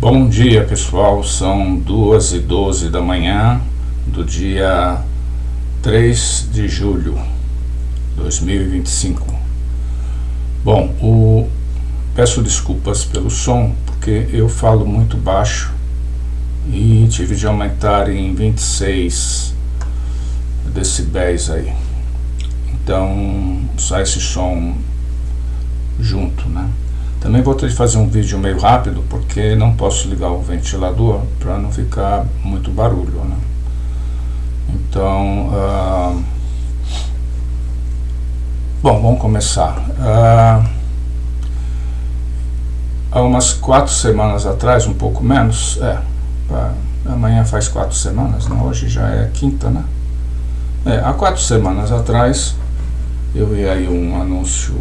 Bom dia, pessoal, são 2h12 da manhã do dia 3 de julho de 2025. Bom, peço desculpas pelo som, porque eu falo muito baixo e tive de aumentar em 26 decibéis aí. Então, sai esse som junto, né? Também vou ter de fazer um vídeo meio rápido, porque não posso ligar o ventilador para não ficar muito barulho, né? Então, bom, vamos começar. Há umas 4 semanas atrás, um pouco menos, amanhã faz 4 semanas, né? Hoje já é quinta, né? Há 4 semanas atrás, eu vi aí um anúncio.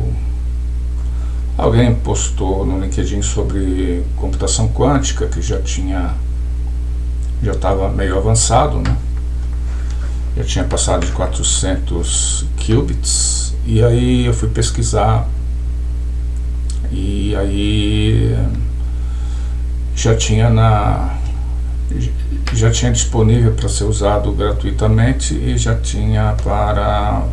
Alguém postou no LinkedIn sobre computação quântica, que já estava meio avançado, né? Já tinha passado de 400 qubits, e aí eu fui pesquisar, e aí já tinha disponível para ser usado gratuitamente, e já tinha para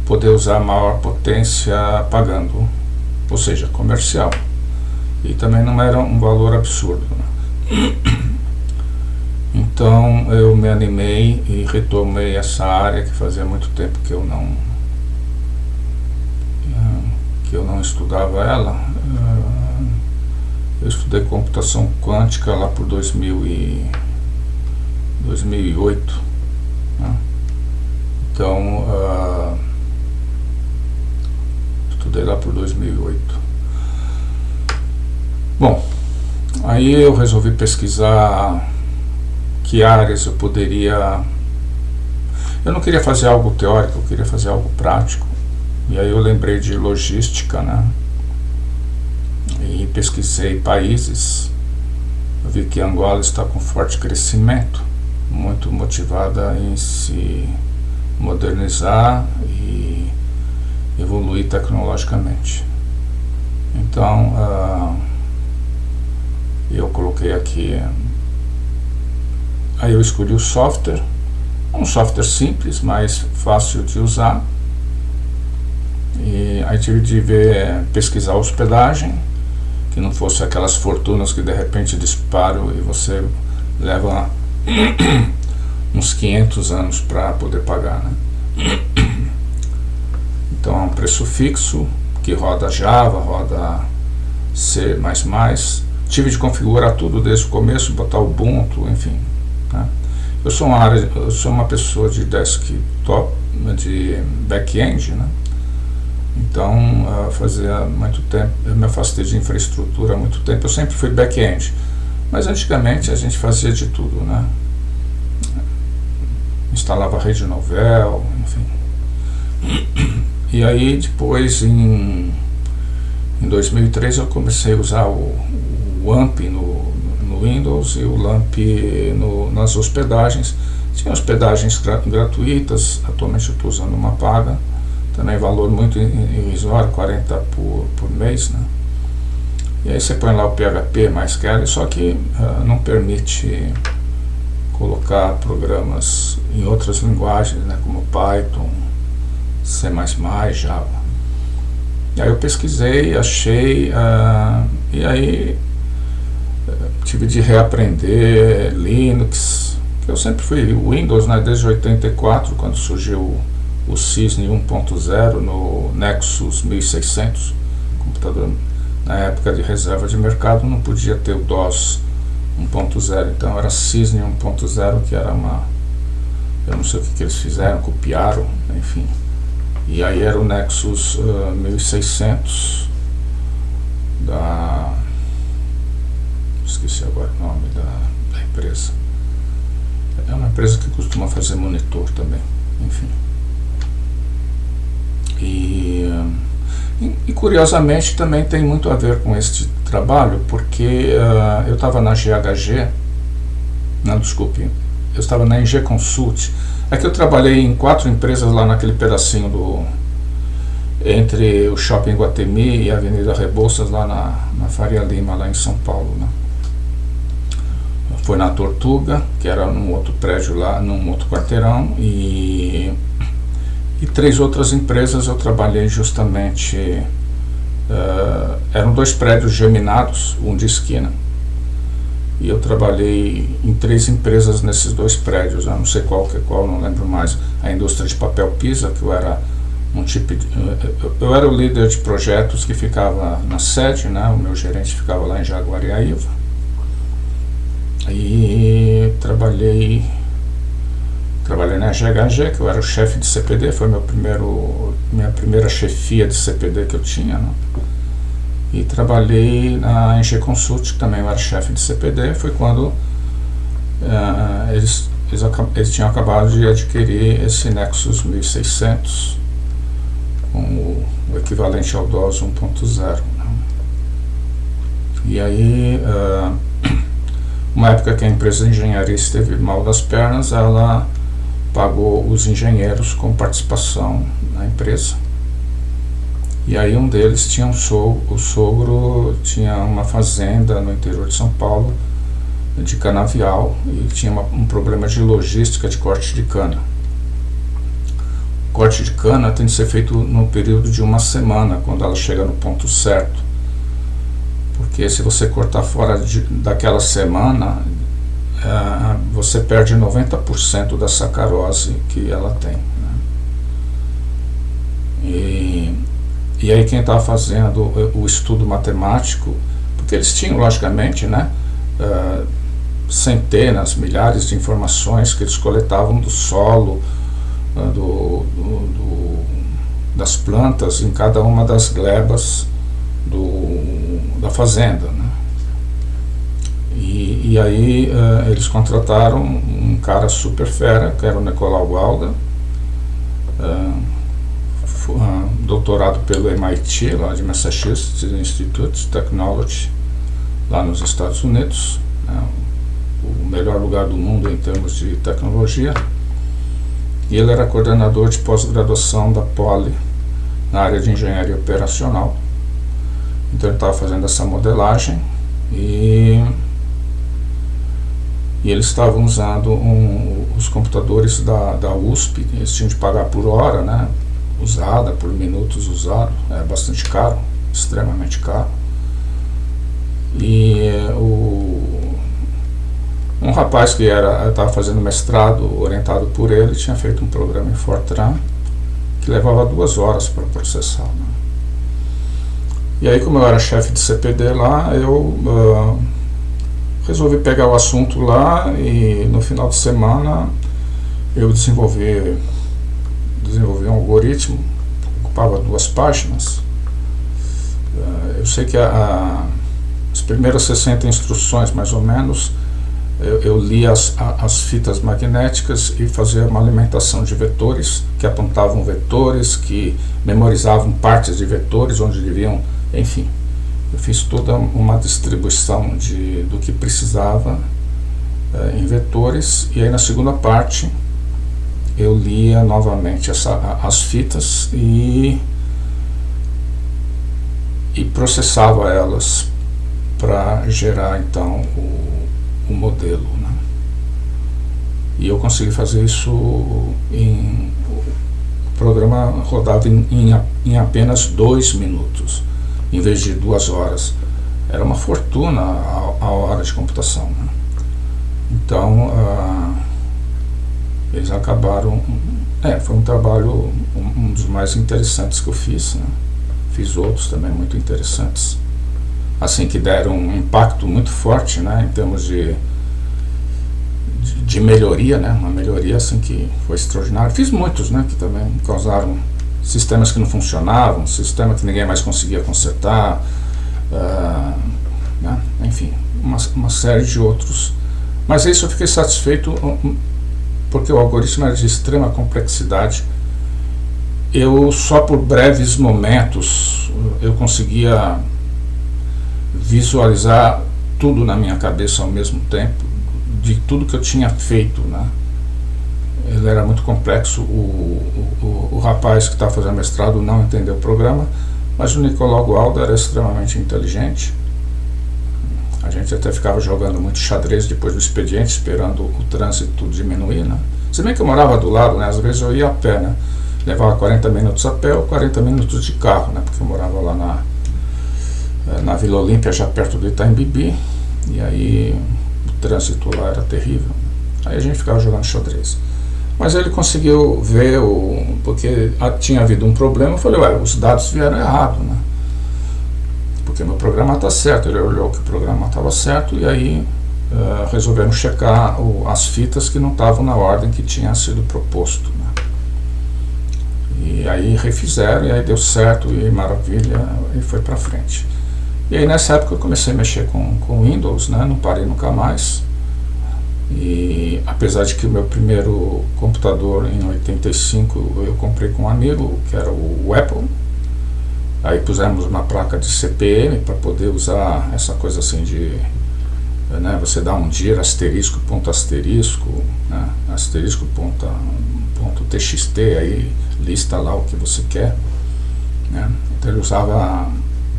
poder usar maior potência pagando, ou seja, comercial. E também não era um valor absurdo, né? Então eu me animei e retomei essa área que fazia muito tempo que eu não estudava ela. Eu estudei computação quântica lá por 2008, né? Então estudei lá por 2008. Bom, aí eu resolvi pesquisar que áreas eu poderia. Eu não queria fazer algo teórico, eu queria fazer algo prático. E aí eu lembrei de logística, né? E pesquisei países. Eu vi que Angola está com forte crescimento, muito motivada em se modernizar e evoluir tecnologicamente. Então eu coloquei aqui, aí eu escolhi o software, um software simples, mas fácil de usar, e aí tive de pesquisar hospedagem, que não fosse aquelas fortunas que de repente disparam e você leva uns 500 anos para poder pagar, né? Então é um preço fixo, que roda Java, roda C++. Tive de configurar tudo desde o começo, botar Ubuntu, enfim, né? Eu sou uma pessoa de desktop, de back-end, né? Então fazia muito tempo, eu me afastei de infraestrutura há muito tempo. Eu sempre fui back-end, mas antigamente a gente fazia de tudo, né? Instalava a rede Novell, enfim. E aí depois, em 2003, eu comecei a usar o LAMP no Windows e o LAMP nas hospedagens. Tinha hospedagens gratuitas, atualmente eu estou usando uma paga, também valor muito irrisório, 40 por mês, né? E aí você põe lá o PHP mais Kelly, só que não permite colocar programas em outras linguagens, né, como Python, C++, Java. E aí eu pesquisei, achei, e aí tive de reaprender Linux. Eu sempre fui Windows, né, desde 84, quando surgiu o Cisne 1.0 no Nexus 1600, computador na época de reserva de mercado, não podia ter o DOS 1.0, então era Cisne 1.0, que era eu não sei o que eles fizeram, copiaram, enfim. E aí era o Nexus 1600 esqueci agora o nome da empresa. É uma empresa que costuma fazer monitor também, enfim. E curiosamente também tem muito a ver com este trabalho, porque eu estava na GHG, não, desculpe, eu estava na NG Consult. É que eu trabalhei em 4 empresas lá naquele pedacinho entre o Shopping Guatemi e a Avenida Rebouças, lá na Faria Lima, lá em São Paulo, né? Foi na Tortuga, que era num outro prédio lá, num outro quarteirão, e 3 outras empresas eu trabalhei justamente. Eram 2 prédios geminados, um de esquina, e eu trabalhei em 3 empresas nesses 2 prédios. Eu não sei qual que é qual, não lembro mais. A indústria de papel Pisa, que eu era eu era o líder de projetos que ficava na sede, né? O meu gerente ficava lá em Jaguariaíva, e trabalhei na GHG, que eu era o chefe de CPD. Foi minha primeira chefia de CPD que eu tinha, né? E trabalhei na NG Consult, que também eu era chefe de CPD. Foi quando eles tinham acabado de adquirir esse Nexus 1600 com o equivalente ao DOS 1.0, né? E aí, uma época que a empresa de engenharia esteve mal das pernas, ela pagou os engenheiros com participação na empresa. E aí um deles tinha o sogro tinha uma fazenda no interior de São Paulo, de canavial, e tinha um problema de logística de corte de cana. O corte de cana tem que ser feito no período de 1 semana, quando ela chega no ponto certo. Porque se você cortar fora daquela semana, você perde 90% da sacarose que ela tem, né? E aí quem estava fazendo o estudo matemático, porque eles tinham logicamente, né, centenas, milhares de informações que eles coletavam do solo, das plantas em cada uma das glebas da fazenda, né? E aí eles contrataram um cara super fera, que era o Nicolau Gualda, doutorado pelo MIT, lá de Massachusetts Institute of Technology, lá nos Estados Unidos, né? O melhor lugar do mundo em termos de tecnologia. E ele era coordenador de pós-graduação da Poli, na área de engenharia operacional. Então ele estava fazendo essa modelagem, e eles estavam usando os computadores da USP. Eles tinham de pagar por hora, né, usada, por minutos usado. É bastante caro, extremamente caro. E um rapaz que estava fazendo mestrado, orientado por ele, tinha feito um programa em Fortran que levava 2 horas para processar, né? E aí, como eu era chefe de CPD lá, eu resolvi pegar o assunto lá, e no final de semana eu desenvolvi um algoritmo que ocupava 2 páginas. Eu sei que as primeiras 60 instruções, mais ou menos, eu lia as fitas magnéticas e fazia uma alimentação de vetores, que apontavam vetores, que memorizavam partes de vetores, onde deviam, enfim. Eu fiz toda uma distribuição do que precisava em vetores, e aí na segunda parte eu lia novamente as fitas e processava elas para gerar então o modelo, né? E eu consegui fazer isso o programa rodava em apenas 2 minutos, em vez de 2 horas. Era uma fortuna a hora de computação, né? Então eles acabaram. Foi um trabalho, um dos mais interessantes que eu fiz, né? Fiz outros também muito interessantes, assim, que deram um impacto muito forte, né, em termos de melhoria, né, uma melhoria assim que foi extraordinária. Fiz muitos, né, que também causaram sistemas que não funcionavam, sistema que ninguém mais conseguia consertar, né, enfim, uma série de outros. Mas isso eu fiquei satisfeito, porque o algoritmo era de extrema complexidade. Eu só por breves momentos eu conseguia visualizar tudo na minha cabeça ao mesmo tempo, de tudo que eu tinha feito, né? ele era muito complexo, o rapaz que estava fazendo mestrado não entendeu o programa, mas o Nicolau Gualdo era extremamente inteligente. A gente até ficava jogando muito xadrez depois do expediente, esperando o trânsito diminuir, né? Se bem que eu morava do lado, né? Às vezes eu ia a pé, né? Levava 40 minutos a pé ou 40 minutos de carro, né? Porque eu morava lá na Vila Olímpia, já perto do Itaim Bibi, e aí o trânsito lá era terrível. Aí a gente ficava jogando xadrez. Mas ele conseguiu ver, porque tinha havido um problema. Eu falei, ué, os dados vieram errados, né? Porque meu programa está certo. Ele olhou que o programa estava certo e aí resolveram checar as fitas que não estavam na ordem que tinha sido proposto, né? E aí refizeram e aí deu certo e maravilha e foi para frente. E aí nessa época eu comecei a mexer com Windows, né? Não parei nunca mais. E apesar de que o meu primeiro computador em 85 eu comprei com um amigo, que era o Apple. Aí pusemos uma placa de CP/M para poder usar essa coisa assim de, né, você dá um dir, asterisco, ponto asterisco, né, asterisco, ponto txt, aí lista lá o que você quer, né. Então ele usava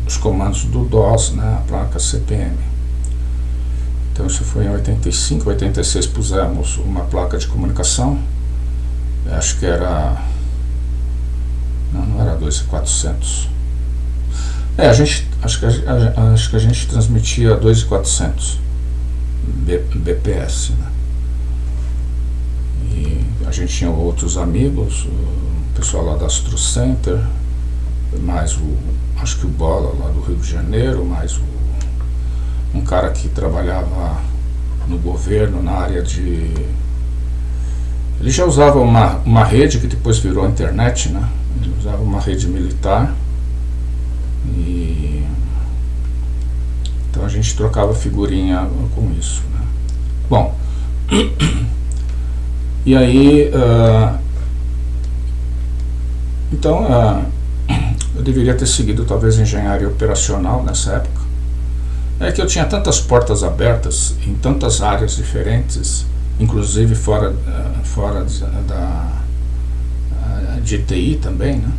os comandos do DOS, né, a placa CP/M. Então isso foi em 85, 86 pusemos uma placa de comunicação, acho que era, não era 2400. Acho que a gente transmitia 2.400 BPS, né? E a gente tinha outros amigos, o pessoal lá da Astro Center, mais acho que o Bola lá do Rio de Janeiro, mais um cara que trabalhava no governo na área de... Ele já usava uma rede que depois virou internet, né? Ele usava uma rede militar. E então a gente trocava figurinha com isso, né? Bom, e aí então eu deveria ter seguido talvez engenharia operacional nessa época. É que eu tinha tantas portas abertas em tantas áreas diferentes, inclusive fora de TI também, né?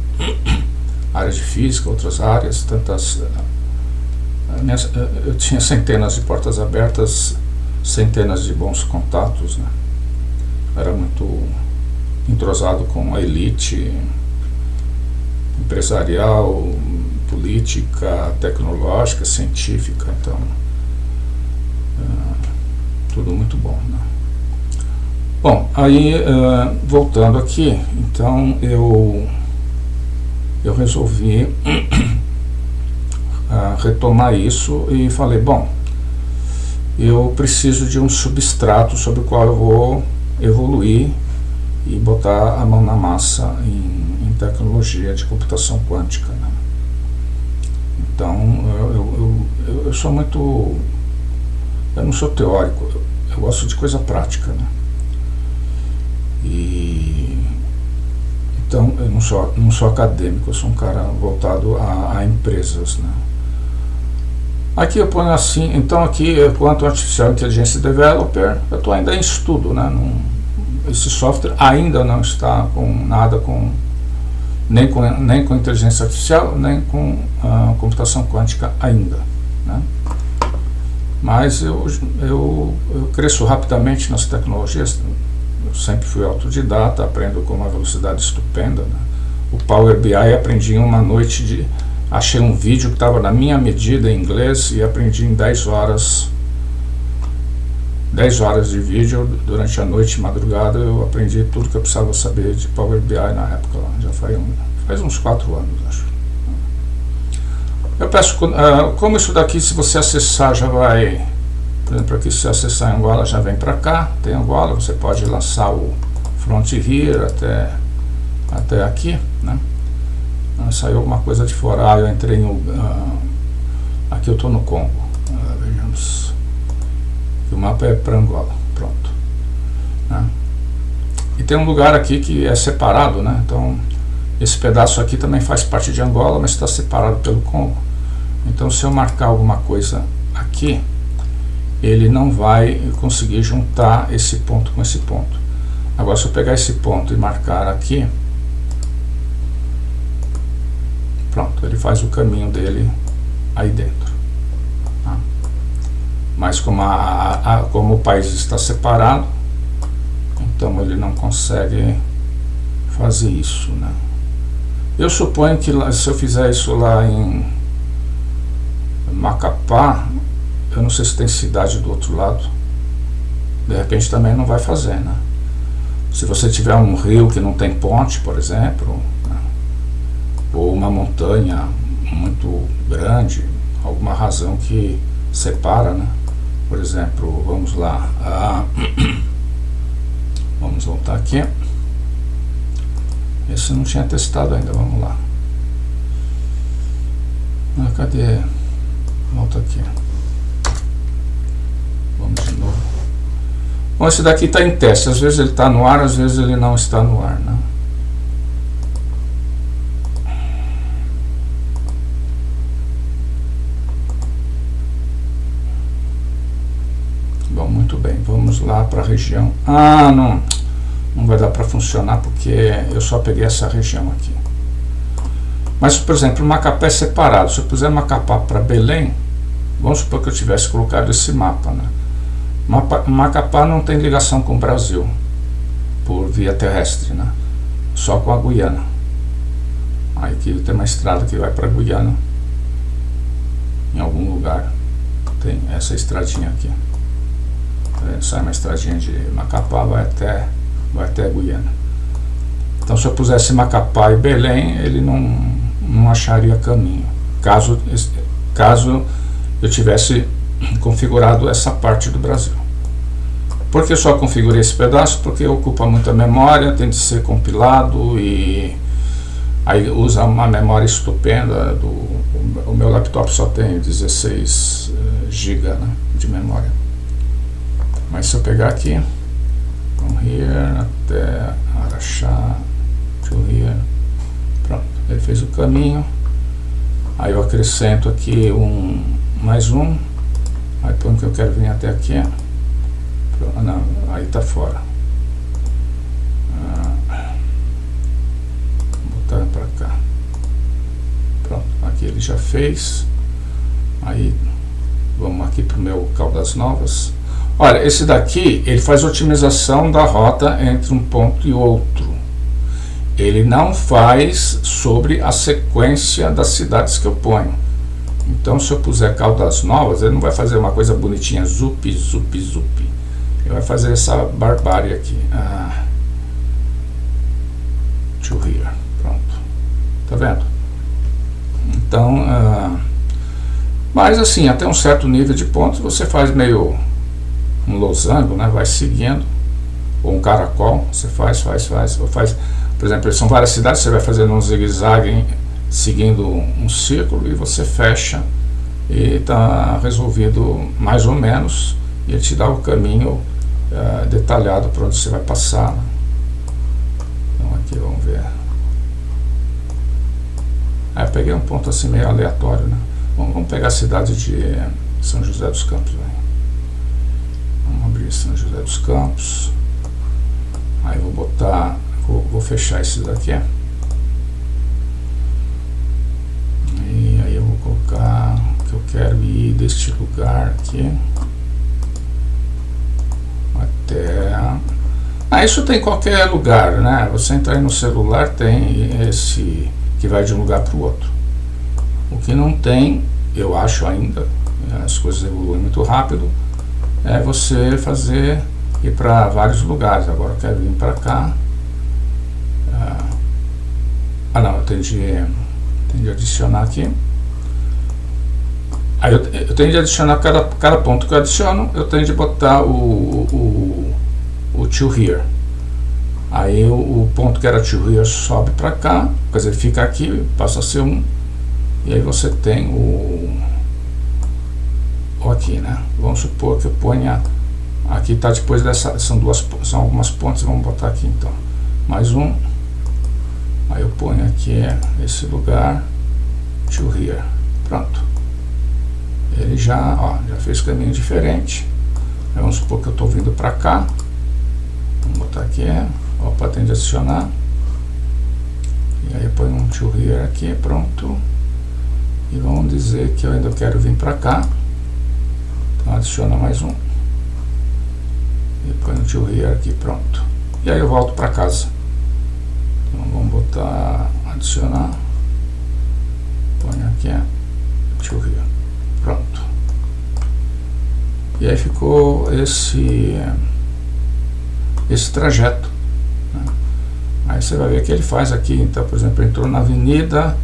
Área de física, outras áreas, tantas. Eu tinha centenas de portas abertas, centenas de bons contatos, né? Era muito entrosado com a elite empresarial, política, tecnológica, científica, então tudo muito bom, né? Bom, aí voltando aqui, então eu resolvi retomar isso e falei, bom, eu preciso de um substrato sobre o qual eu vou evoluir e botar a mão na massa em tecnologia de computação quântica, né? Então eu sou muito, eu não sou teórico, eu gosto de coisa prática, né? E então eu não sou acadêmico, eu sou um cara voltado a empresas, né? Aqui eu ponho assim, então aqui quanto Artificial Intelligence Developer, eu estou ainda em estudo, né? Esse software ainda não está com nada nem com inteligência artificial, nem com computação quântica ainda, né? Mas eu cresço rapidamente nas tecnologias. Eu sempre fui autodidata, aprendo com uma velocidade estupenda, né? O Power BI aprendi em uma noite achei um vídeo que estava na minha medida em inglês e aprendi em 10 horas de vídeo durante a noite e madrugada. Eu aprendi tudo que eu precisava saber de Power BI na época, já faz uns 4 anos, acho. Eu peço, como isso daqui, se você acessar, já vai, por exemplo, aqui, se você acessar em Angola, já vem para cá, tem Angola, você pode lançar o Frontier até aqui, né? Saiu alguma coisa de fora, eu entrei aqui eu estou no Congo, vejamos, o mapa é para Angola, pronto, né? E tem um lugar aqui que é separado, né? Então esse pedaço aqui também faz parte de Angola, mas está separado pelo Congo. Então se eu marcar alguma coisa aqui, ele não vai conseguir juntar esse ponto com esse ponto. Agora se eu pegar esse ponto e marcar aqui, pronto, ele faz o caminho dele aí dentro, tá? Mas como o país está separado, então ele não consegue fazer isso, né? Eu suponho que se eu fizer isso lá em Macapá, eu não sei se tem cidade do outro lado, de repente também não vai fazer, né? Se você tiver um rio que não tem ponte, por exemplo, né? Ou uma montanha muito grande, alguma razão que separa, né? Por exemplo, vamos lá, vamos voltar aqui. Esse eu não tinha testado ainda, vamos lá. Cadê? Volta aqui. Vamos de novo. Bom, esse daqui está em teste, às vezes ele está no ar, às vezes ele não está no ar, né? Bom, muito bem, vamos lá para a região. Não vai dar para funcionar porque eu só peguei essa região aqui. Mas, por exemplo, Macapá é separado. Se eu puser Macapá para Belém, vamos supor que eu tivesse colocado esse mapa, né? Macapá não tem ligação com o Brasil por via terrestre, né? Só com a Guiana. Aí aqui tem uma estrada que vai para a Guiana, em algum lugar tem essa estradinha aqui. Sai uma estradinha de Macapá, vai até a Guiana. Então se eu pusesse Macapá e Belém, ele não acharia caminho, caso eu tivesse configurado essa parte do Brasil. Por que eu só configurei esse pedaço? Porque ocupa muita memória, tem de ser compilado e aí usa uma memória estupenda. O meu laptop só tem 16 GB, né, de memória. Mas se eu pegar aqui, from here até Araxá, to here, pronto, ele fez o caminho. Aí eu acrescento aqui mais um, aí põe que eu quero vir até aqui. Não, aí tá fora. Vou botar pra cá. Pronto, aqui ele já fez. Aí vamos aqui pro meu Caldas Novas. Olha, esse daqui ele faz otimização da rota entre um ponto e outro. Ele não faz sobre a sequência das cidades que eu ponho. Então se eu puser Caldas Novas, ele não vai fazer uma coisa bonitinha, zup, zup, zup. Ele vai fazer essa barbárie aqui. To here, pronto. Tá vendo? Então, mas assim, até um certo nível de pontos você faz meio um losango, né? Vai seguindo, ou um caracol, você faz, por exemplo, são várias cidades, você vai fazendo um zigue-zague seguindo um círculo e você fecha e está resolvido mais ou menos, e ele te dá o caminho detalhado para onde você vai passar, né? Então aqui vamos ver. Eu peguei um ponto assim meio aleatório, né? Vamos pegar a cidade de São José dos Campos, né? Vamos abrir São José dos Campos. Aí vou botar, vou fechar esse daqui. E aí eu vou colocar que eu quero ir deste lugar aqui até... isso tem em qualquer lugar, né? Você entrar aí no celular, tem esse que vai de um lugar para o outro. O que não tem, eu acho ainda, as coisas evoluem muito rápido, é você ir para vários lugares. Agora eu quero vir para cá. Não, eu tenho de adicionar aqui. Aí eu tenho de adicionar cada ponto que eu adiciono, eu tenho de botar o to here. Aí o ponto que era to here sobe para cá, quer dizer, fica aqui, passa a ser um, e aí você tem o aqui, né? Vamos supor que eu ponha aqui, tá depois dessa, são algumas pontes, vamos botar aqui então mais um, aí eu ponho aqui esse lugar to here, pronto. Ele já fez caminho diferente. Aí vamos supor que eu estou vindo para cá, Vamos botar aqui, opa, tem de adicionar. E aí põe um to here aqui, pronto. E vamos dizer que eu ainda quero vir para cá. Então adiciona mais um. E põe um to here aqui, pronto. E aí eu volto para casa. Então vamos botar adicionar. Põe aqui, to here. Pronto. E aí ficou esse trajeto, né? Aí você vai ver que ele faz aqui. Então, por exemplo, entrou na avenida,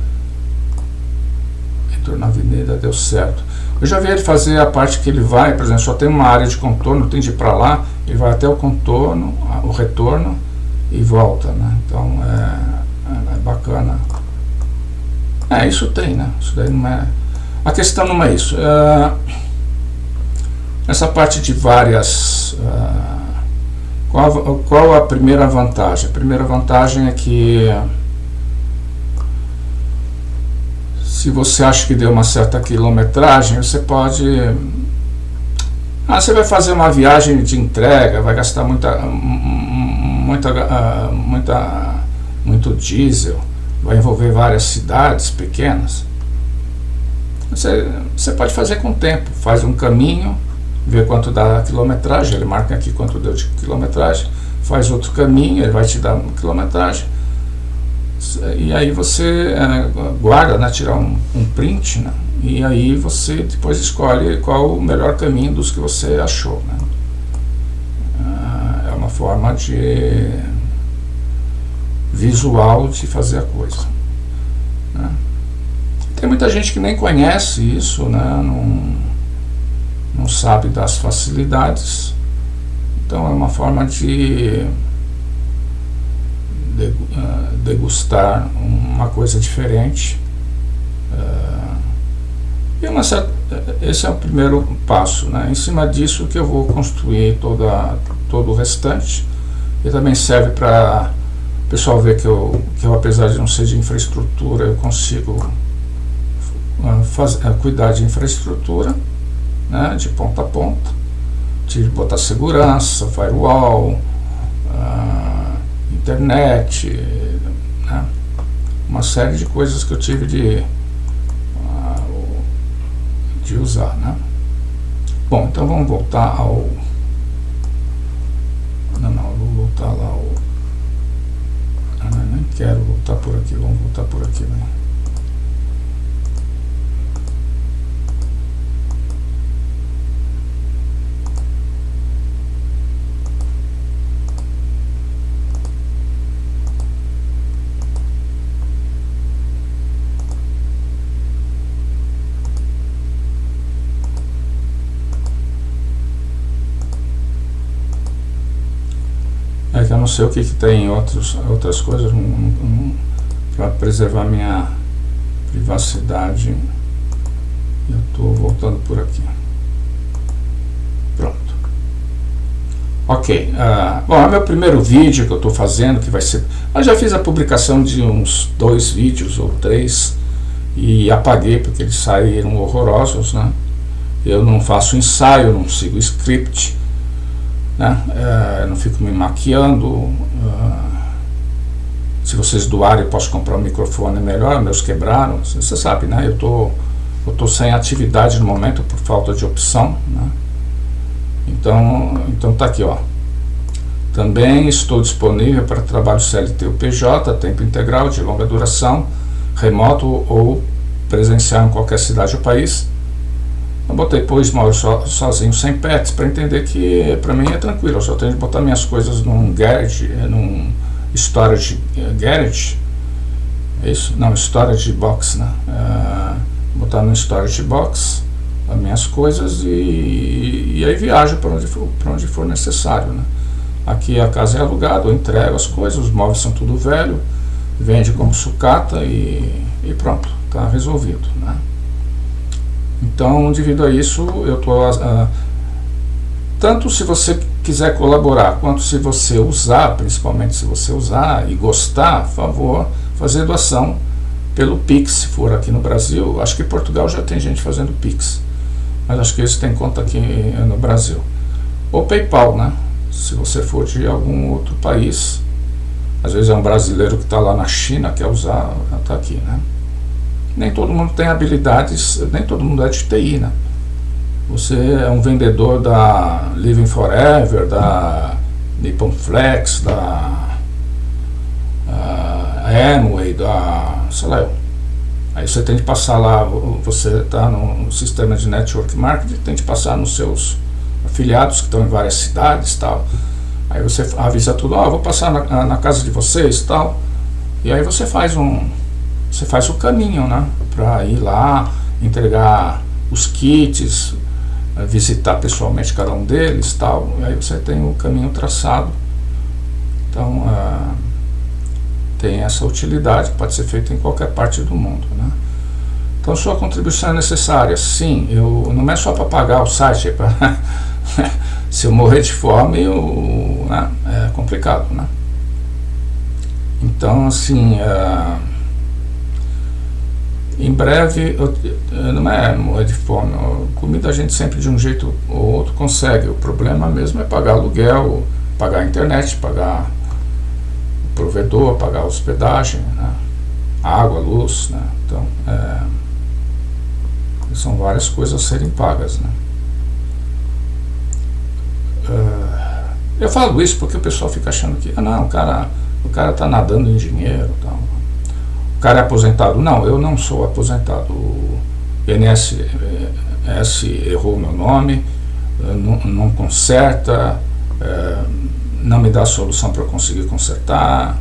deu certo. Eu já vi ele fazer a parte que ele vai, por exemplo, só tem uma área de contorno, tem de ir para lá, ele vai até o contorno, o retorno e volta, né? Então é bacana. Isso tem, né? Isso daí não é. A questão não é isso. Essa parte de várias. Qual a primeira vantagem? A primeira vantagem é que se você acha que deu uma certa quilometragem, você pode. Você vai fazer uma viagem de entrega, vai gastar muito diesel, vai envolver várias cidades pequenas. Você pode fazer com o tempo, faz um caminho, vê quanto dá a quilometragem, ele marca aqui quanto deu de quilometragem, faz outro caminho, ele vai te dar uma quilometragem, e aí você guarda, né, tirar um print, né, e aí você depois escolhe qual o melhor caminho dos que você achou, né. É uma forma de visual de fazer a coisa, né. Tem muita gente que nem conhece isso, né, não sabe das facilidades. Então é uma forma de degustar uma coisa diferente. Esse é o primeiro passo, né? Em cima disso que eu vou construir todo o restante. E também serve para o pessoal ver que eu apesar de não ser de infraestrutura, eu consigo cuidar de infraestrutura, né, de ponta a ponta, de botar segurança, firewall, internet, né, uma série de coisas que eu tive de usar, né. Bom, então vamos voltar ao... Não, eu vou voltar lá ao... nem quero voltar por aqui, vamos voltar por aqui, né. Que eu não sei o que tem em outras coisas para preservar minha privacidade. Eu estou voltando por aqui. Pronto. Ok. Bom, é meu primeiro vídeo que eu estou fazendo, que vai ser... Eu já fiz a publicação de uns 2 vídeos ou 3 e apaguei porque eles saíram horrorosos, né? Eu não faço ensaio, não sigo script, né? Não fico me maquiando. Se vocês doarem, eu posso comprar um microfone melhor, meus quebraram, você sabe, né? Eu tô sem atividade no momento por falta de opção, né? Então tá aqui, ó. Também estou disponível para trabalho CLT ou PJ, tempo integral, de longa duração, remoto ou presencial em qualquer cidade ou país. Eu botei, pois moro sozinho, sem pets, para entender que para mim é tranquilo. Eu só tenho que botar minhas coisas num garage, num storage garage. É isso? Não, storage box, né? Botar no storage box as minhas coisas e aí viajo para onde for necessário, né? Aqui a casa é alugada, eu entrego as coisas, os móveis são tudo velho, vende como sucata e pronto, está resolvido, né? Então, devido a isso, eu estou... tanto se você quiser colaborar, quanto se você usar, principalmente se você usar e gostar, por favor, fazer doação pelo Pix, se for aqui no Brasil. Acho que em Portugal já tem gente fazendo Pix, mas acho que eles têm conta aqui no Brasil. Ou PayPal, né? Se você for de algum outro país, às vezes é um brasileiro que está lá na China, quer usar, está aqui, né? Nem todo mundo tem habilidades, nem todo mundo é de TI, né? Você é um vendedor da Living Forever, da Nippon Flex, da Amway, da, sei lá, aí você tem que passar lá, você está no sistema de network marketing, tem que passar nos seus afiliados que estão em várias cidades e tal. Aí você avisa tudo, ó, vou passar na casa de vocês e tal. E aí você faz o caminho, né, para ir lá, entregar os kits, visitar pessoalmente cada um deles e tal. E aí você tem o caminho traçado. Então tem essa utilidade que pode ser feita em qualquer parte do mundo, né? Então sua contribuição é necessária, sim. Não é só para pagar o site, é para se eu morrer de fome, né, é complicado, né? Então, assim, em breve, não é morrer de fome, comida a gente sempre de um jeito ou outro consegue. O problema mesmo é pagar aluguel, pagar a internet, pagar o provedor, pagar a hospedagem, né? Água, luz, né? Então, são várias coisas a serem pagas, né? Eu falo isso porque o pessoal fica achando que não, o cara está nadando em dinheiro, tal. O cara é aposentado. Não, eu não sou aposentado. O INSS errou meu nome, não conserta, não me dá solução para conseguir consertar,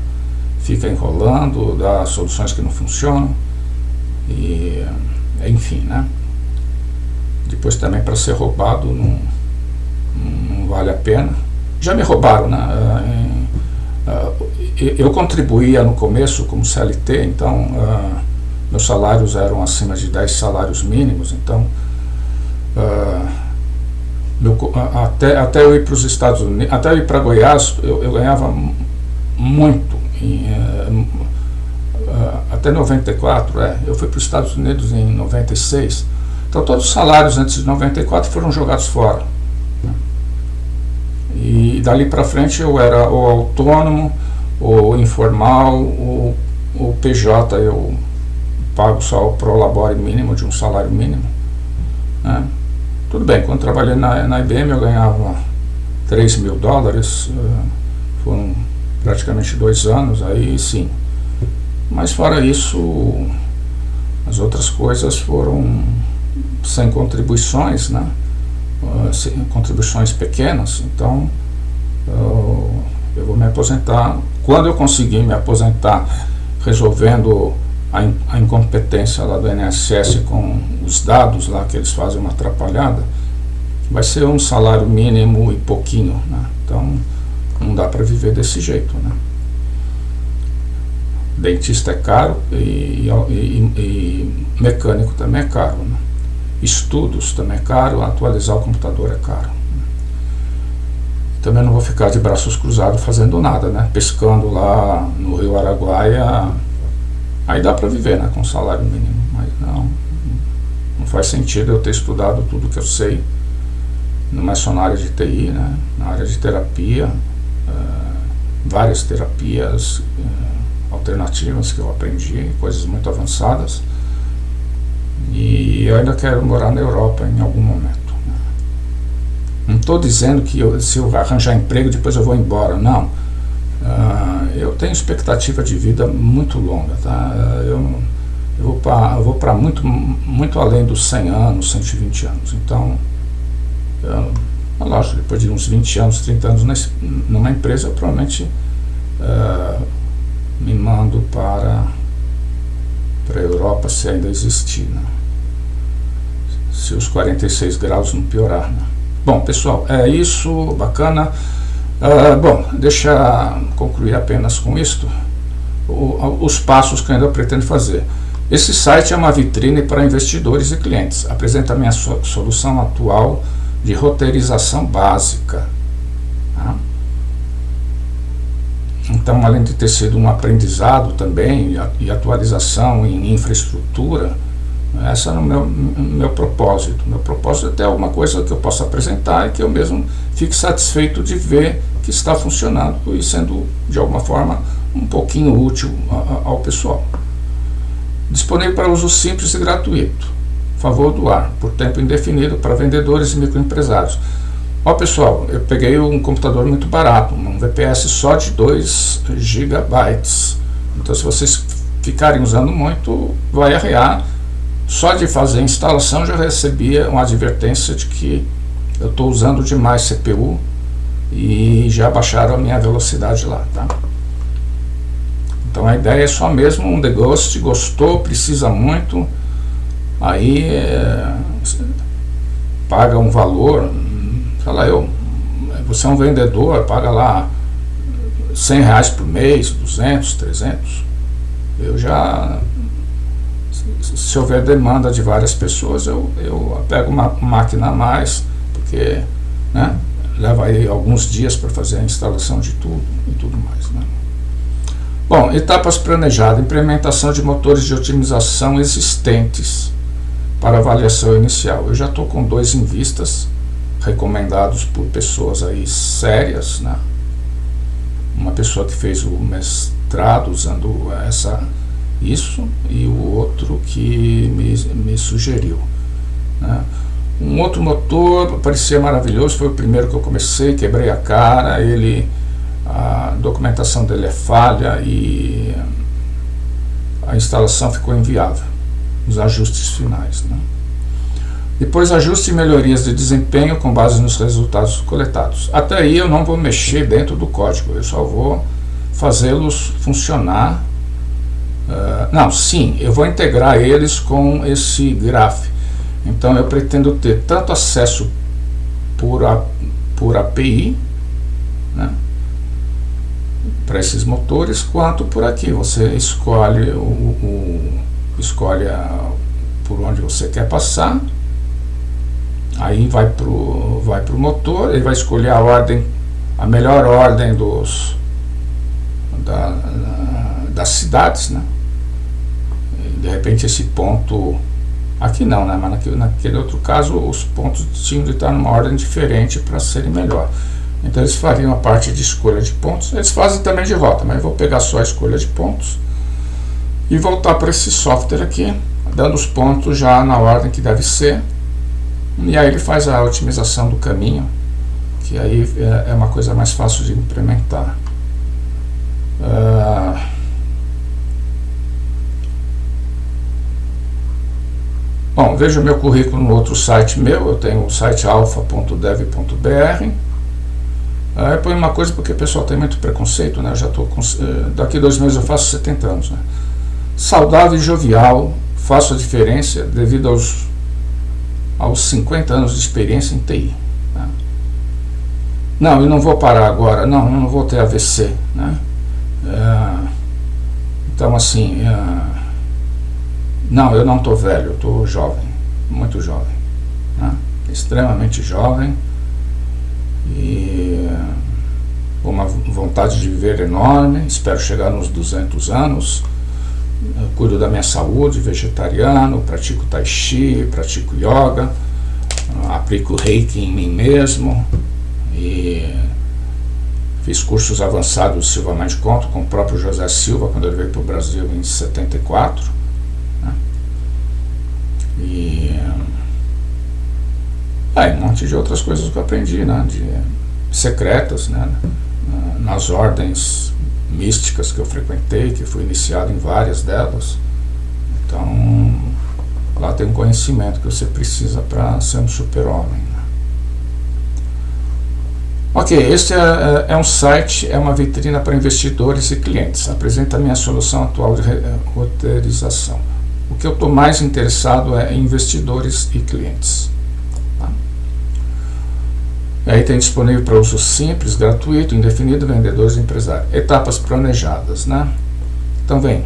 fica enrolando, dá soluções que não funcionam, e enfim, né? Depois também, para ser roubado não vale a pena. Já me roubaram, né? Eu contribuía no começo como CLT, então meus salários eram acima de 10 salários mínimos, então até eu ir para os Estados Unidos, até eu ir para Goiás, eu ganhava muito, até 94, eu fui para os Estados Unidos em 96, então todos os salários antes de 94 foram jogados fora. E dali para frente eu era ou autônomo, ou informal, ou PJ, eu pago só o prolabore mínimo de um salário mínimo, né? Tudo bem, quando trabalhei na IBM eu ganhava $3.000, foram praticamente 2 anos, aí sim. Mas fora isso, as outras coisas foram sem contribuições, né? Contribuições pequenas. Então eu vou me aposentar. Quando eu conseguir me aposentar resolvendo a incompetência lá do INSS com os dados lá, que eles fazem uma atrapalhada, vai ser um salário mínimo e pouquinho, né? Então não dá para viver desse jeito, né? Dentista é caro e mecânico também é caro, né? Estudos também é caro, atualizar o computador é caro. Também não vou ficar de braços cruzados fazendo nada, né? Pescando lá no Rio Araguaia, aí dá para viver, né, com salário mínimo, mas não faz sentido eu ter estudado tudo que eu sei, não é só na área de TI, né? Na área de terapia, várias terapias alternativas que eu aprendi, coisas muito avançadas. E eu ainda quero morar na Europa em algum momento, né? Não estou dizendo que se eu arranjar emprego depois eu vou embora, não. Eu tenho expectativa de vida muito longa, tá? Eu vou para muito além dos 100 anos, 120 anos. Então, lógico, depois de uns 20 anos, 30 anos numa empresa, eu provavelmente me mando para a Europa, se ainda existir, né? Se os 46 graus não piorar, né? Bom, pessoal, é isso, bacana. Bom, deixa eu concluir apenas com isto, os passos que eu ainda pretendo fazer. Esse site é uma vitrine para investidores e clientes, apresenta a minha solução atual de roteirização básica, tá? Então, além de ter sido um aprendizado também e atualização em infraestrutura, Esse é o meu propósito. Meu propósito é ter alguma coisa que eu possa apresentar e que eu mesmo fique satisfeito de ver que está funcionando e sendo, de alguma forma, um pouquinho útil ao pessoal. Disponível para uso simples e gratuito. Favor doar, por tempo indefinido, para vendedores e microempresários. Ó, pessoal, eu peguei um computador muito barato, um VPS só de 2 GB. Então, se vocês ficarem usando muito, vai arrear. Só de fazer a instalação já recebia uma advertência de que eu estou usando demais CPU e já baixaram a minha velocidade lá, tá? Então a ideia é só mesmo um degust, gostou, precisa muito, aí paga um valor, sei lá, você é um vendedor, paga lá R$100 por mês, 200, 300, eu já... Se houver demanda de várias pessoas, eu pego uma máquina a mais, porque, né, leva aí alguns dias para fazer a instalação de tudo e tudo mais, né? Bom, etapas planejadas, implementação de motores de otimização existentes para avaliação inicial. Eu já estou com 2 em vistas, recomendados por pessoas aí sérias, né? Uma pessoa que fez o mestrado usando isso, e o outro que me sugeriu, né? Um outro motor parecia maravilhoso, foi o primeiro que eu comecei, quebrei a cara, a documentação dele é falha e a instalação ficou inviável, os ajustes finais, né? Depois, ajuste e melhorias de desempenho com base nos resultados coletados. Até aí eu não vou mexer dentro do código, eu só vou fazê-los funcionar. Não, sim, eu vou integrar eles com esse graph. Então eu pretendo ter tanto acesso por API, né, para esses motores, quanto por aqui. Você escolhe por onde você quer passar, aí vai pro motor, ele vai escolher a melhor ordem das cidades, né? De repente esse ponto aqui não, né? Mas naquele outro caso os pontos tinham de estar numa ordem diferente para serem melhor. Então eles fariam a parte de escolha de pontos. Eles fazem também de rota, mas eu vou pegar só a escolha de pontos e voltar para esse software aqui, dando os pontos já na ordem que deve ser, e aí ele faz a otimização do caminho, que aí é uma coisa mais fácil de implementar. Bom, veja o meu currículo no outro site meu, eu tenho o site alpha.dev.br. Põe uma coisa porque o pessoal tem muito preconceito, né? Eu já estou daqui 2 meses eu faço 70 anos, né? Saudável e jovial, faço a diferença devido aos 50 anos de experiência em TI, né? Não, eu não vou parar agora, não vou ter AVC, né? Então assim, não, eu não estou velho, eu estou jovem, muito jovem, né? Extremamente jovem, e uma vontade de viver enorme. Espero chegar nos 200 anos. Eu cuido da minha saúde, vegetariano, pratico tai chi, pratico yoga, aplico reiki em mim mesmo, e fiz cursos avançados do Silva Mind Control com o próprio José Silva quando ele veio para o Brasil em 74, né? E um monte de outras coisas que eu aprendi, né? Secretas, né? Nas ordens místicas que eu frequentei, que fui iniciado em várias delas. Então lá tem um conhecimento que você precisa para ser um super-homem, né? Ok, este é um site, é uma vitrina para investidores e clientes. Apresenta a minha solução atual de roteirização. O que eu estou mais interessado é em investidores e clientes. Tá? E aí tem disponível para uso simples, gratuito, indefinido, vendedores e empresários. Etapas planejadas, né? Então vem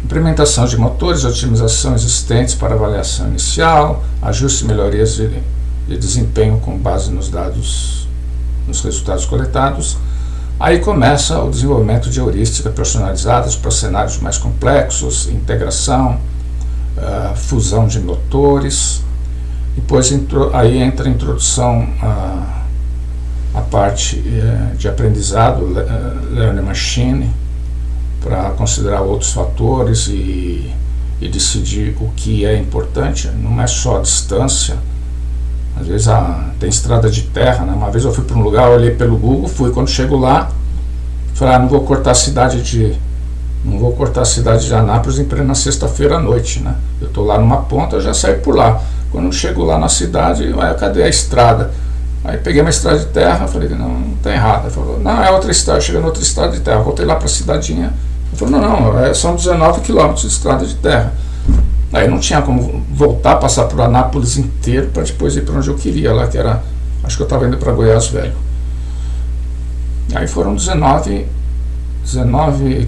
implementação de motores, otimização existentes para avaliação inicial, ajuste e melhorias de desempenho com base nos dados, nos resultados coletados. Aí começa o desenvolvimento de heurísticas personalizadas para cenários mais complexos, integração, fusão de motores. Depois aí entra a introdução a parte de aprendizado, Learning Machine, para considerar outros fatores e decidir o que é importante. Não é só a distância. Às vezes tem estrada de terra, né? Uma vez eu fui para um lugar, olhei pelo Google, quando chego lá, falei, não vou cortar a cidade de Anápolis em plena sexta-feira à noite, né? Eu estou lá numa ponta, eu já saí por lá. Quando eu chego lá na cidade, cadê a estrada? Aí peguei uma estrada de terra, falei, não está errado. Ele falou, não, é outra estrada, chega noutra estrada de terra. Voltei lá para a cidadinha. Ele falou, não, são 19 quilômetros de estrada de terra. Aí não tinha como voltar, passar por Anápolis inteiro para depois ir para onde eu queria, lá que era, acho que eu estava indo para Goiás Velho. Aí foram 19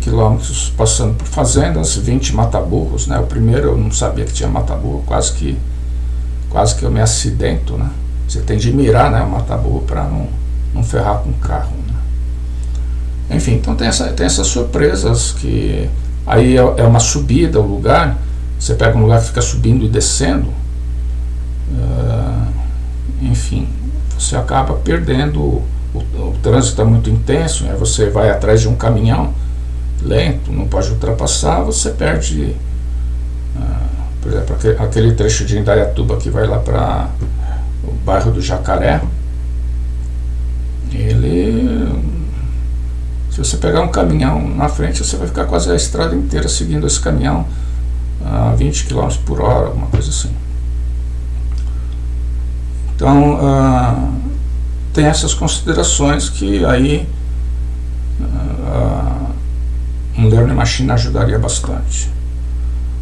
quilômetros passando por fazendas, 20 mata-burros, né? O primeiro eu não sabia que tinha mata-burro, quase que eu me acidento, né? Você tem de mirar, né, o mata-burro para não ferrar com o carro, né? Enfim, então tem essas surpresas, que aí é uma subida, o lugar, você pega um lugar que fica subindo e descendo, enfim, você acaba perdendo, o trânsito é muito intenso, né? Você vai atrás de um caminhão lento, não pode ultrapassar, você perde, por exemplo, aquele trecho de Indaiatuba que vai lá para o bairro do Jacaré. Se você pegar um caminhão na frente, você vai ficar quase a estrada inteira seguindo esse caminhão a 20 km por hora, alguma coisa assim. Então tem essas considerações que aí um Learning Machine ajudaria bastante.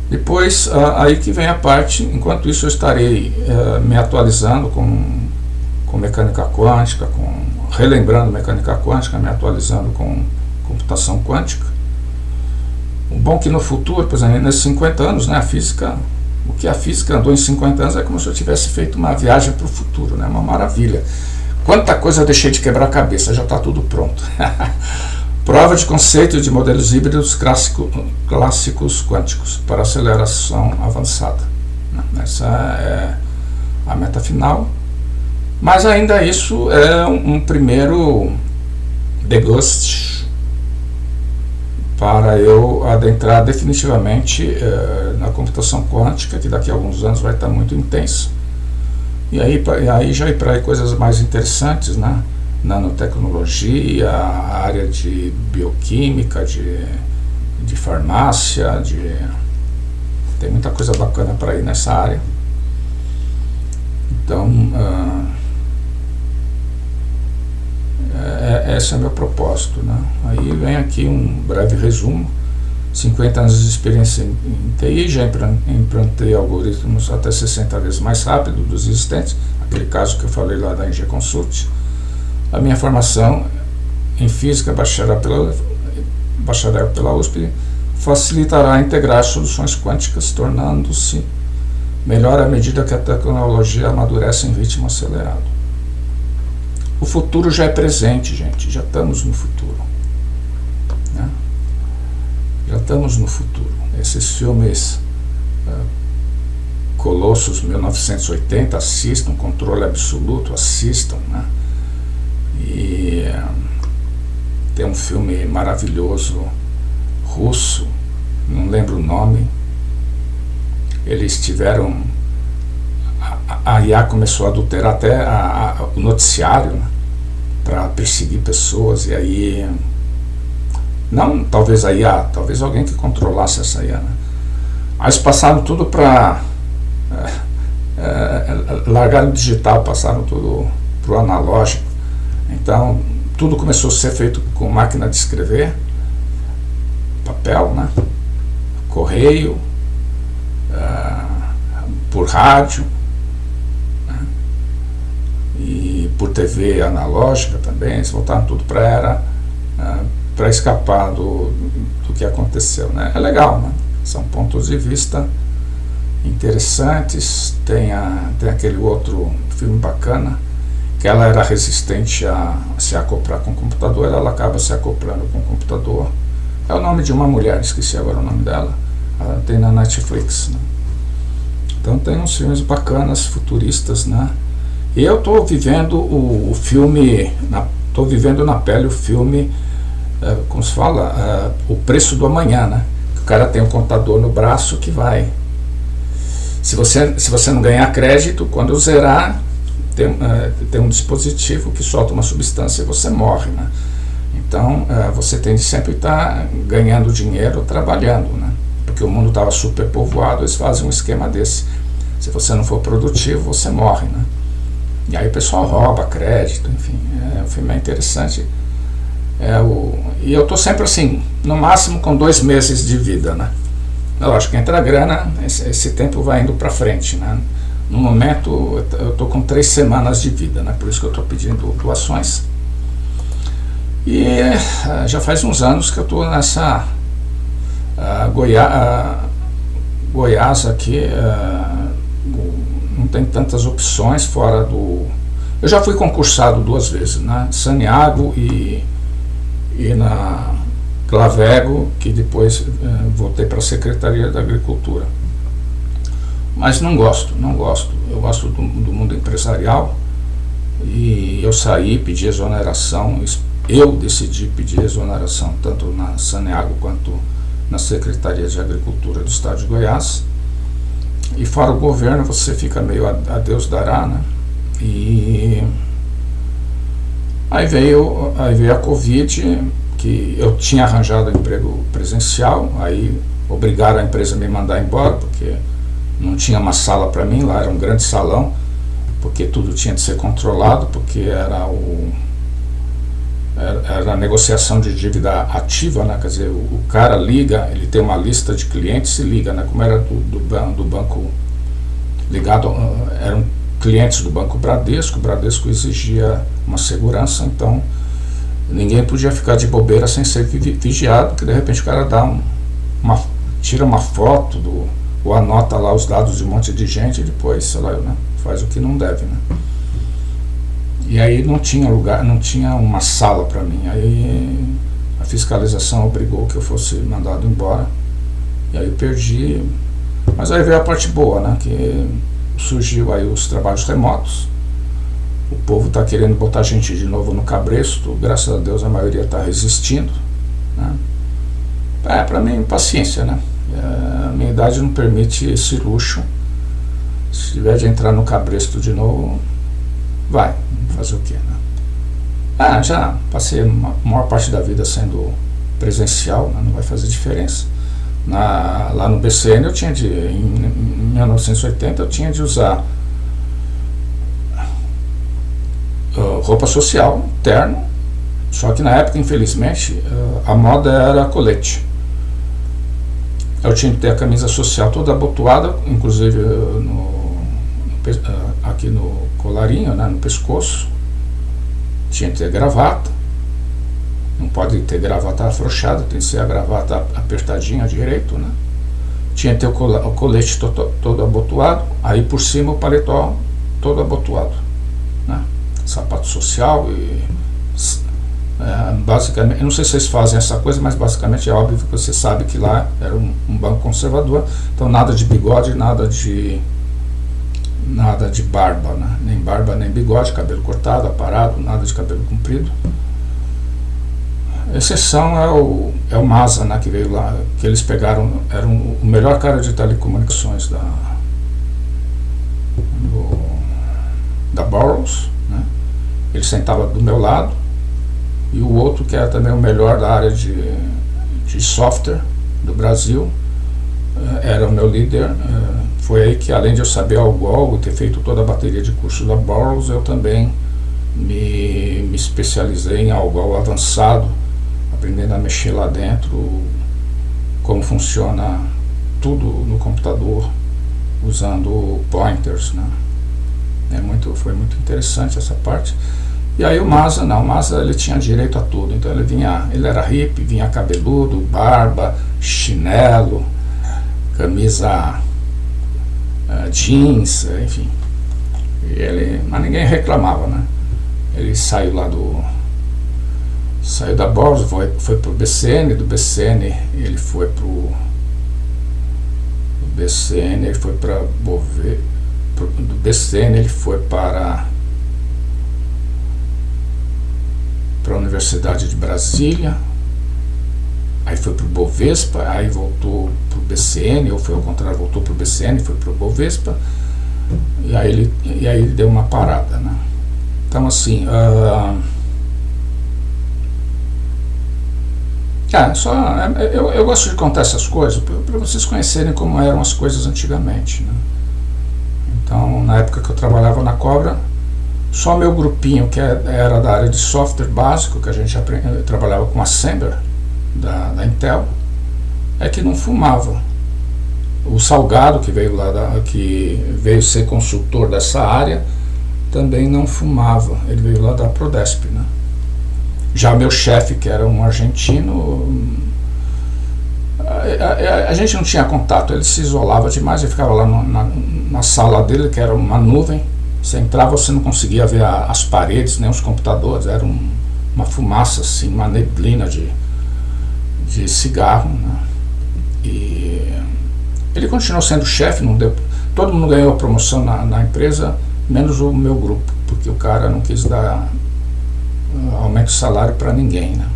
Depois, aí que vem a parte, enquanto isso eu estarei me atualizando com mecânica quântica, relembrando mecânica quântica, me atualizando com computação quântica. O bom é que no futuro, por exemplo, nesses 50 anos, né, o que a física andou em 50 anos é como se eu tivesse feito uma viagem para o futuro, né, uma maravilha. Quanta coisa eu deixei de quebrar a cabeça, já está tudo pronto. Prova de conceito de modelos híbridos clássicos quânticos para aceleração avançada. Essa é a meta final. Mas ainda isso é um primeiro deguste para eu adentrar definitivamente na computação quântica, que daqui a alguns anos vai estar muito intensa. E aí já ir para coisas mais interessantes, né? Nanotecnologia, a área de bioquímica, de farmácia, tem muita coisa bacana para ir nessa área. Então, esse é o meu propósito, né? Aí vem aqui um breve resumo. 50 anos de experiência em TI, já implantei algoritmos até 60 vezes mais rápido dos existentes, aquele caso que eu falei lá da Engie Consult. A minha formação em física, bacharel pela USP, facilitará integrar soluções quânticas, tornando-se melhor à medida que a tecnologia amadurece em ritmo acelerado. O futuro já é presente, gente, já estamos no futuro, né? Já estamos no futuro. Esses filmes Colossus 1980, assistam, Controle Absoluto, assistam, né? E tem um filme maravilhoso russo, não lembro o nome. Eles tiveram, a IA começou a adulterar até o noticiário, né, para perseguir pessoas. E aí, não talvez a IA, talvez alguém que controlasse essa IA, né? Aí eles passaram tudo para largaram o digital, passaram tudo para o analógico. Então, tudo começou a ser feito com máquina de escrever, papel, né? Correio, por rádio, né? E por TV analógica também. Eles voltaram tudo para escapar do que aconteceu, né? É legal, né? São pontos de vista interessantes. Tem aquele outro filme bacana, que ela era resistente a se acoplar com o computador, ela acaba se acoplando com o computador. É o nome de uma mulher, esqueci agora o nome dela. Ela tem na Netflix, né? Então tem uns filmes bacanas, futuristas, né? E eu estou vivendo o filme, estou vivendo na pele o filme, como se fala, O Preço do Amanhã, né? O cara tem um contador no braço que vai. Se você não ganhar crédito, quando zerar, tem um dispositivo que solta uma substância e você morre, né? Então você tem de sempre estar ganhando dinheiro trabalhando, né? Porque o mundo estava super povoado, eles fazem um esquema desse. Se você não for produtivo, você morre, né? E aí o pessoal rouba crédito, enfim, o filme é interessante. E eu estou sempre assim, no máximo com 2 meses de vida, né? Lógico que entra a grana, esse tempo vai indo para frente, né? No momento eu estou com 3 semanas de vida, né? Por isso que eu estou pedindo doações. E já faz uns anos que eu estou nessa Goiás aqui, não tem tantas opções fora do... Eu já fui concursado 2 vezes, né? Saniago e na Clavego, que depois voltei para a Secretaria da Agricultura. Mas não gosto. Eu gosto do mundo empresarial e eu saí, pedi exoneração. Eu decidi pedir exoneração tanto na Saniago quanto na Secretaria de Agricultura do Estado de Goiás. E fora o governo você fica meio a Deus dará, né? E aí veio a Covid, que eu tinha arranjado emprego presencial, aí obrigaram a empresa a me mandar embora, porque não tinha uma sala para mim, lá era um grande salão, porque tudo tinha de ser controlado, porque era a negociação de dívida ativa, né? Quer dizer, o cara liga, ele tem uma lista de clientes e liga, né? Como era do banco ligado, eram clientes do Banco Bradesco, o Bradesco exigia uma segurança, então ninguém podia ficar de bobeira sem ser vigiado, porque de repente o cara tira uma foto ou anota lá os dados de um monte de gente e depois, sei lá, né? Faz o que não deve, né? E aí não tinha lugar, não tinha uma sala para mim. Aí a fiscalização obrigou que eu fosse mandado embora. E aí eu perdi. Mas aí veio a parte boa, né? Que surgiu aí os trabalhos remotos. O povo está querendo botar gente de novo no cabresto. Graças a Deus a maioria está resistindo, né? Para mim, paciência, né? A minha idade não permite esse luxo. Se tiver de entrar no cabresto de novo, vai. Fazer o quê, né? Já passei a maior parte da vida sendo presencial, né? Não vai fazer diferença. Lá no BCN em 1980 eu tinha de usar roupa social, terno, só que na época, infelizmente, a moda era colete. Eu tinha que ter a camisa social toda abotoada, inclusive aqui no colarinho, né, no pescoço. Tinha que ter gravata. Não pode ter gravata afrouxada, tem que ser a gravata apertadinha direito, né? Tinha que ter o colete todo abotoado, aí por cima o paletó todo abotoado, né? Sapato social e basicamente, eu não sei se vocês fazem essa coisa, mas basicamente é óbvio que você sabe que lá era um banco conservador, então nada de bigode, nada de barba, né? Nem barba nem bigode, cabelo cortado, aparado, nada de cabelo comprido. A exceção é o Masa, né, que veio lá, que eles pegaram, era o melhor cara de telecomunicações da Burroughs, né? Ele sentava do meu lado, e o outro que era também o melhor da área de software do Brasil, era o meu líder. Foi aí que, além de eu saber AUGOL e ter feito toda a bateria de cursos da Burroughs, eu também me especializei em AUGOL avançado, aprendendo a mexer lá dentro, como funciona tudo no computador, usando pointers, né? Foi muito interessante essa parte. E aí o Masa ele tinha direito a tudo, então ele era hippie, vinha cabeludo, barba, chinelo, camisa jeans, enfim. Mas ninguém reclamava, né? Ele saiu da Burroughs, foi pro BCN, do BCN ele foi pro BCN ele foi para do BCN ele foi para a Universidade de Brasília, aí foi para o Bovespa, aí voltou para o BCN, ou foi ao contrário, voltou para o BCN, foi para o Bovespa, e aí ele deu uma parada, né? Então assim, eu gosto de contar essas coisas para vocês conhecerem como eram as coisas antigamente, né? Então, na época que eu trabalhava na Cobra, só meu grupinho, que era da área de software básico, que a gente trabalhava com Assembler da Intel, é que não fumava. O Salgado, que veio que veio ser consultor dessa área, também não fumava. Ele veio lá da Prodesp, né? Já meu chefe, que era um argentino, a gente não tinha contato, ele se isolava demais, ele ficava lá na sala dele, que era uma nuvem. Você entrava, você não conseguia ver as paredes, nem os computadores, era uma fumaça, assim, uma neblina de cigarro, né? E ele continuou sendo chefe, todo mundo ganhou a promoção na empresa, menos o meu grupo, porque o cara não quis dar aumento de salário para ninguém, né?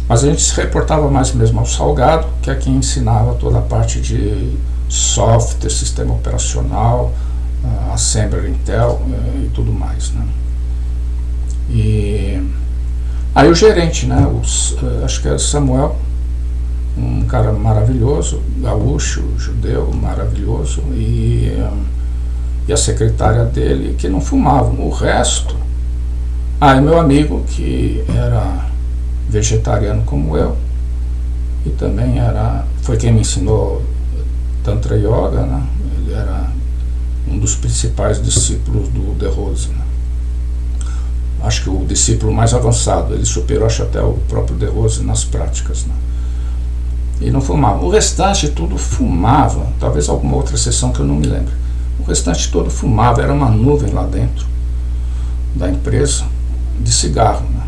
Mas a gente se reportava mais mesmo ao Salgado, que é quem ensinava toda a parte de software, sistema operacional, Assembler, Intel e tudo mais, né? E aí o gerente, né? Acho que era Samuel, um cara maravilhoso, gaúcho, judeu, maravilhoso, e a secretária dele, que não fumavam. O resto... e meu amigo, que era vegetariano como eu, e também foi quem me ensinou Tantra Yoga, né? Ele era um dos principais discípulos do De Rose, né? Acho que o discípulo mais avançado, ele superou, acho, até o próprio De Rose nas práticas, né? E não fumava. O restante tudo fumava, talvez alguma outra exceção que eu não me lembro. O restante todo fumava, era uma nuvem lá dentro da empresa de cigarro, né?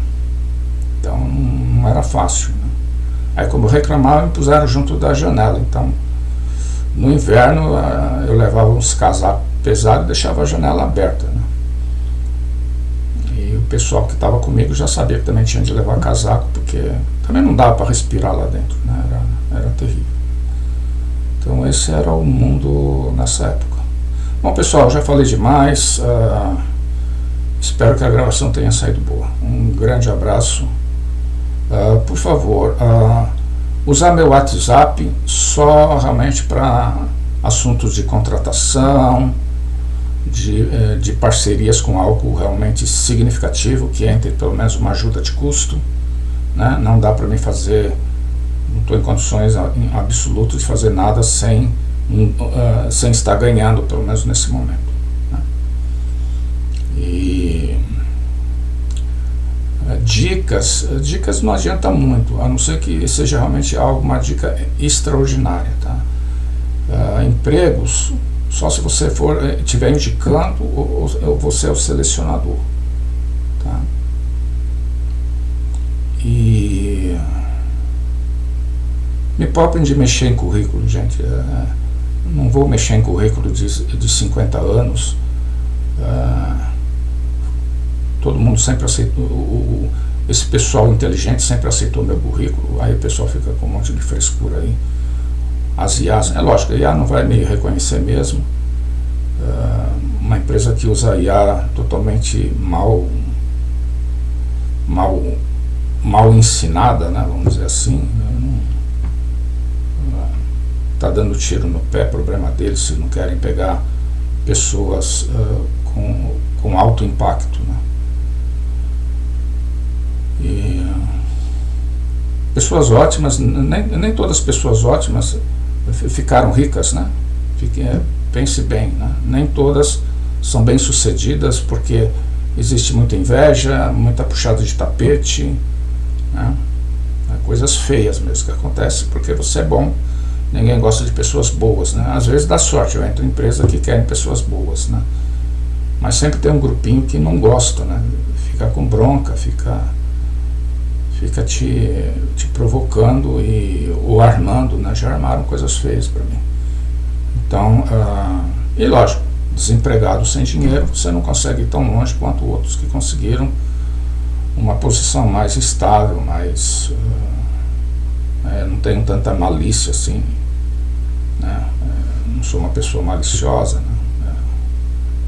Então não era fácil, né? Aí, como eu reclamava, me puseram junto da janela. Então no inverno eu levava uns casacos pesados e deixava a janela aberta, né? E o pessoal que estava comigo já sabia que também tinha de levar casaco, porque também não dava para respirar lá dentro, né? Era terrível. Então esse era o mundo nessa época. Bom, pessoal, já falei demais. Espero que a gravação tenha saído boa. Um grande abraço. Por favor, usar meu WhatsApp só realmente para assuntos de contratação, de parcerias com algo realmente significativo, que entre pelo menos uma ajuda de custo, né? Não dá para mim fazer, não estou em condições em absoluto de fazer nada sem estar ganhando, pelo menos nesse momento, né? E dicas não adianta muito, a não ser que seja realmente uma dica extraordinária, tá? Empregos, só se você estiver indicando, ou você é o selecionador, tá? E me poupem de mexer em currículo, gente. Não vou mexer em currículo de 50 anos. Todo mundo sempre aceitou, esse pessoal inteligente sempre aceitou meu currículo. Aí o pessoal fica com um monte de frescura aí. As IAs, é lógico, a IA não vai me reconhecer mesmo. Uma empresa que usa IA totalmente mal ensinada, né, vamos dizer assim, está dando tiro no pé, problema deles, se não querem pegar pessoas com alto impacto, né? E pessoas ótimas, nem todas as pessoas ótimas ficaram ricas, né? Pense bem, né? Nem todas são bem sucedidas, porque existe muita inveja, muita puxada de tapete, né? Coisas feias mesmo que acontecem, porque você é bom, ninguém gosta de pessoas boas, né? Às vezes dá sorte, eu entro em empresa que querem pessoas boas, né? Mas sempre tem um grupinho que não gosta, né? Fica com bronca, fica te provocando ou armando, né? Já armaram coisas feias para mim. Então, e lógico, desempregado sem dinheiro, você não consegue ir tão longe quanto outros que conseguiram uma posição mais estável, mais não tenho tanta malícia assim, né? Não sou uma pessoa maliciosa, né?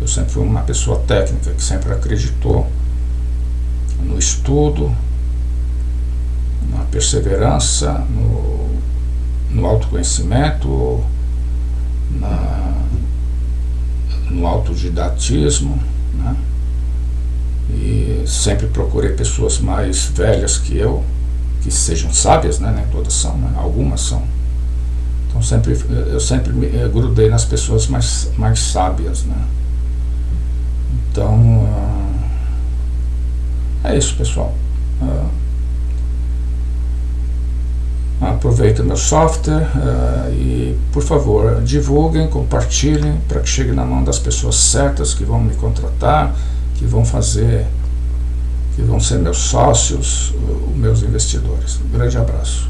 Eu sempre fui uma pessoa técnica que sempre acreditou no estudo, na perseverança, no autoconhecimento, no autodidatismo, né? E sempre procurei pessoas mais velhas que eu, que sejam sábias, né? Nem todas são, né? Algumas são. Então eu sempre me grudei nas pessoas mais sábias, né? Então é isso, pessoal. Aproveita meu software e, por favor, divulguem, compartilhem para que chegue na mão das pessoas certas que vão me contratar, que vão ser meus sócios, meus investidores. Um grande abraço.